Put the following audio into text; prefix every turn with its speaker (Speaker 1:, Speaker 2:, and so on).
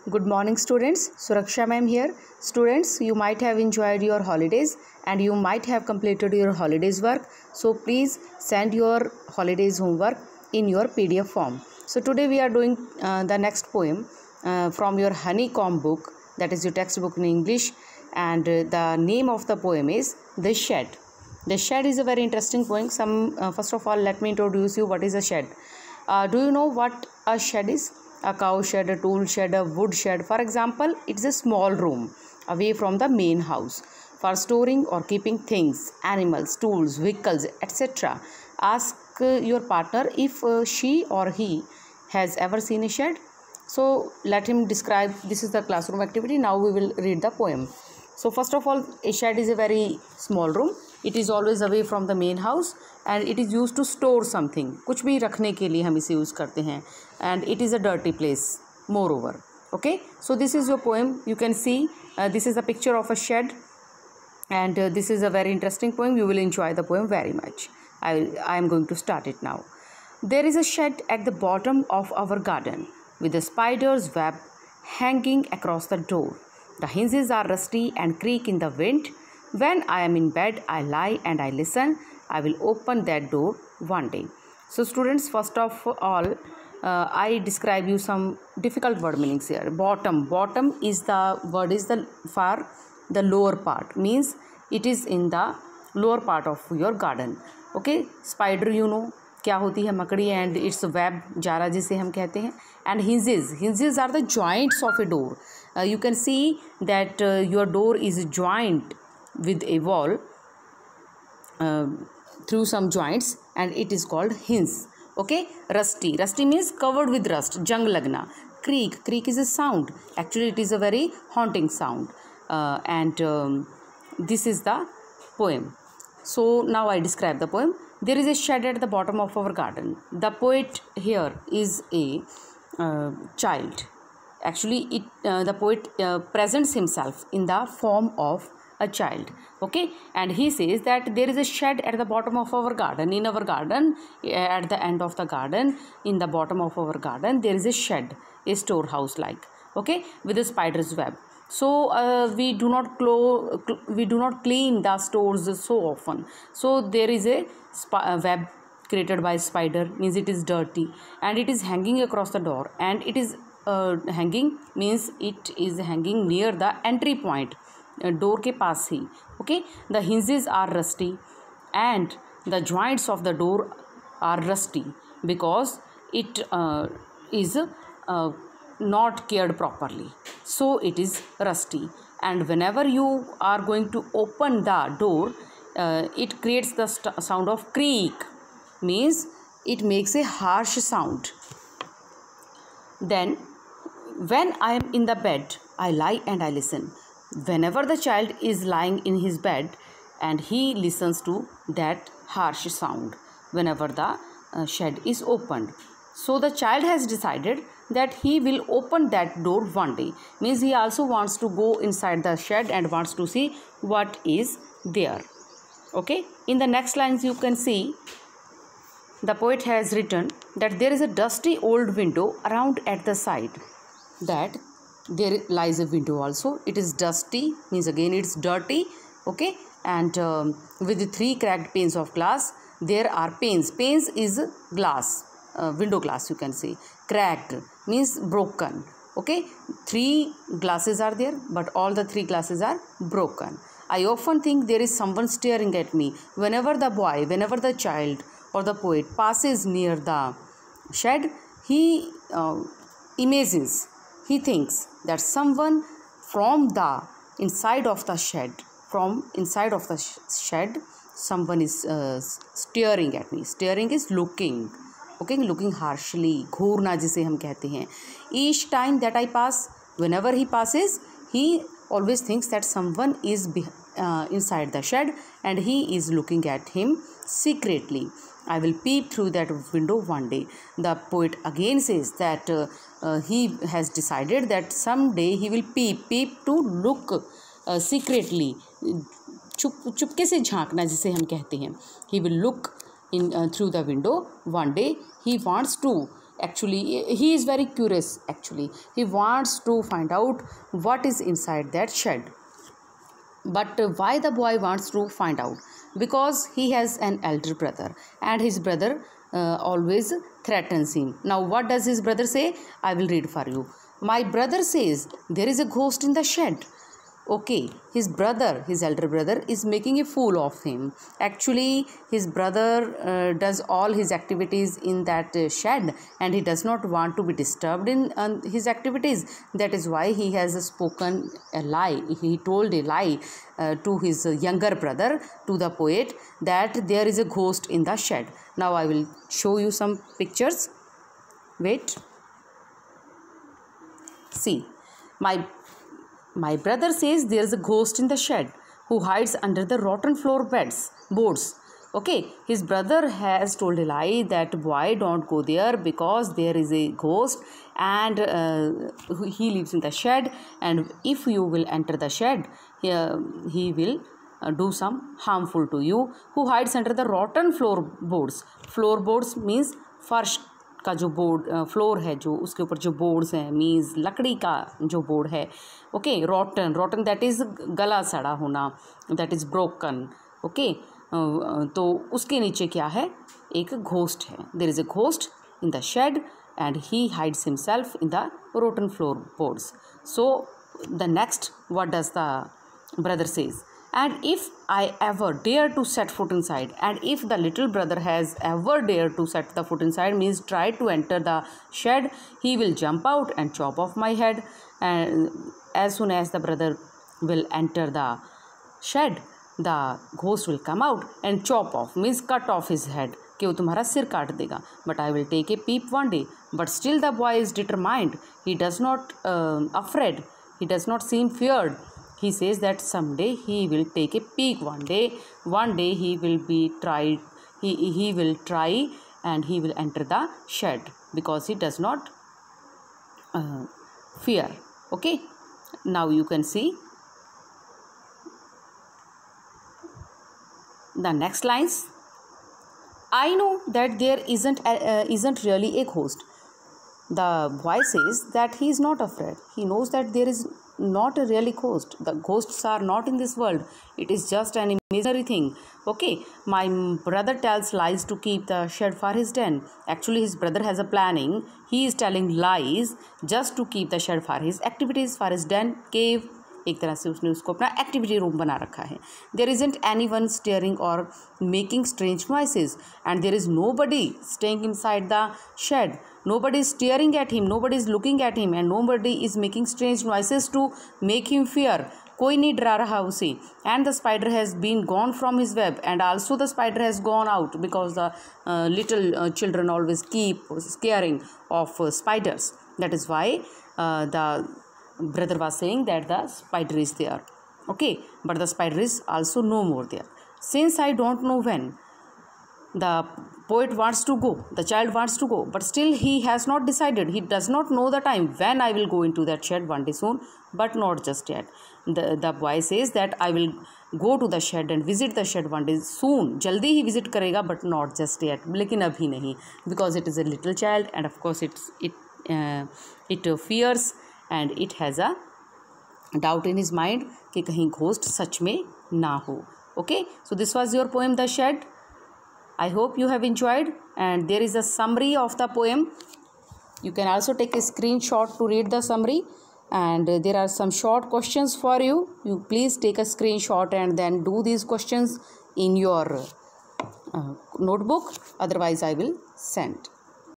Speaker 1: Good morning students, Surksha ma'am here. Students, you might have enjoyed your holidays and you might have completed your holidays work. So please send your holidays homework in your PDF form. So today we are doing the next poem from your honeycomb book, that is your textbook in English, and the name of the poem is The Shed. The Shed is a very interesting poem. First of all, let me introduce you what is a shed. Do you know what a shed is? A cow shed, a tool shed, a wood shed. For example, it's a small room away from the main house for storing or keeping things, animals, tools, vehicles, etc. Ask your partner if she or he has ever seen a shed. So let him describe. This is the classroom activity. Now we will read the poem. So first of all, a shed is a very small room. It is always away from the main house and it is used to store something. कुछ भी रखने के लिए हम इसे use करते हैं. And it is a dirty place moreover. Okay, so this is your poem. You can see this is a picture of a shed and this is a very interesting poem. You will enjoy the poem very much. I am going to start it now. There is a shed at the bottom of our garden with a spider's web hanging across the door. The hinges are rusty and creak in the wind. When I am in bed, I lie and I listen. I will open that door one day. So students, first of all, I describe you some difficult word meanings here. Bottom is the word is the for the lower part, means it is in the lower part of your garden. Okay, spider you know क्या होती है, मकड़ी, and its web Zara जिसे हम कहते हैं. And hinges are the joints of a door. You can see that your door is joined with a wall through some joints and it is called hinge. Okay, rusty means covered with rust, jung lagna. Creak is a sound. Actually it is a very haunting sound. This is the poem. So now I describe the poem. There is a shed at the bottom of our garden. The poet here is a child. Actually the poet presents himself in the form of a child. Okay, and he says that there is a shed at the bottom of our garden. In our garden, at the end of the garden, in the bottom of our garden, there is a shed, a storehouse like, okay, with a spider's web. So we do not clean the stores so often. So there is a web created by spider, means it is dirty and it is hanging across the door, and it is hanging means it is hanging near the entry point, door के पास ही. Okay, the hinges are rusty and the joints of the door are rusty because it is not cared properly, so it is rusty. And whenever you are going to open the door, it creates the sound of creak, means it makes a harsh sound. Then when I am in the bed, I lie and I listen. Whenever the child is lying in his bed and he listens to that harsh sound whenever the shed is opened. So the child has decided that he will open that door one day, means he also wants to go inside the shed and wants to see what is there. Okay, in the next lines you can see the poet has written that there is a dusty old window around at the side. That there lies a window also. It is dusty, means again it's dirty. Okay, and with the 3 cracked panes of glass, there are panes is glass, window glass you can say. Cracked means broken. Okay, 3 glasses are there, but all the 3 glasses are broken. I often think there is someone staring at me. Whenever the child or the poet passes near the shed, he imagines, he thinks that someone from the inside of the shed, someone is staring at me. Staring is looking. Okay, looking harshly. घूरना जिसे हम कहते हैं. Each time that I pass, whenever he passes, he always thinks that someone is inside the shed and he is looking at him secretly. I will peep through that window one day. The poet again says that he has decided that someday he will peep to look secretly. चुपके से झांकना जिसे हम कहते हैं. He will look in through the window one day. He wants to actually he is very curious. Actually he wants to find out what is inside that shed. But why the boy wants to find out? Because he has an elder brother, and his brother always threatens him. Now what does his brother say? I will read for you. My brother says there is a ghost in the shed. Okay, his brother, his elder brother, is making a fool of him. Actually his brother does all his activities in that shed, and he does not want to be disturbed in his activities. That is why he has spoken a lie. He told a lie to his younger brother, to the poet, that there is a ghost in the shed. Now I will show you some pictures. Wait. See, my brother says there is a ghost in the shed who hides under the rotten boards. Okay, his brother has told a lie that boy, don't go there because there is a ghost, and he lives in the shed, and if you will enter the shed, he will do some harmful to you. Who hides under the rotten floorboards? Floorboards means फर्श का जो board floor है, जो उसके ऊपर जो boards हैं, means लकड़ी का जो बोर्ड है. ओके, रॉटन दैट इज़ गला सड़ा होना, दैट इज़ ब्रोकन. ओके, तो उसके नीचे क्या है? एक घोस्ट है. There is a ghost in the shed and he hides himself in the rotten floor boards. So the next what does the brother says? And if I ever dare to set foot inside, and if the little brother has ever dared to set the foot inside, means try to enter the shed, he will jump out and chop off my head. And as soon as the brother will enter the shed, the ghost will come out and chop off, means cut off his head, कि वो तुम्हारा सिर काट देगा. But I will take a peep one day. But still the boy is determined. He does not afraid. He does not seem feared. He says that someday he will take a peek. One day he will be tried. He will try and he will enter the shed because he does not fear. Okay, now you can see the next lines. I know that there isn't really a ghost. The boy says that he is not afraid. He knows that there is not a really ghost. The ghosts are not in this world. It is just an imaginary thing. Okay, my brother tells lies to keep the shed for his den. Actually his brother has a planning. He is telling lies just to keep the shed for his activities, for his den, cave. एक तरह से उसने उसको अपना activity room बना रखा है. There isn't anyone staring or making strange noises, and there is nobody staying inside the shed. Nobody is staring at him, nobody is looking at him, and nobody is making strange noises to make him fear. कोई नहीं डरा रहा उसे. And the spider has been gone from his web, and also the spider has gone out because the little children always keep scaring of spiders. That is why the brother was saying that the spider is there. Okay, but the spider is also no more there. Since I don't know when, the poet wants to go, the child wants to go, but still he has not decided. He does not know the time when I will go into that shed. One day soon, but not just yet. The boy says that I will go to the shed and visit the shed one day soon. जल्दी ही visit करेगा, but not just yet. लेकिन अभी नहीं, because it is a little child, and of course it fears and it has a doubt in his mind कि कहीं ghost सच में ना हो. Okay, so this was your poem The Shed. I hope you have enjoyed, and there is a summary of the poem. You can also take a screenshot to read the summary, and there are some short questions for you. You please take a screenshot and then do these questions in your notebook. Otherwise I will send.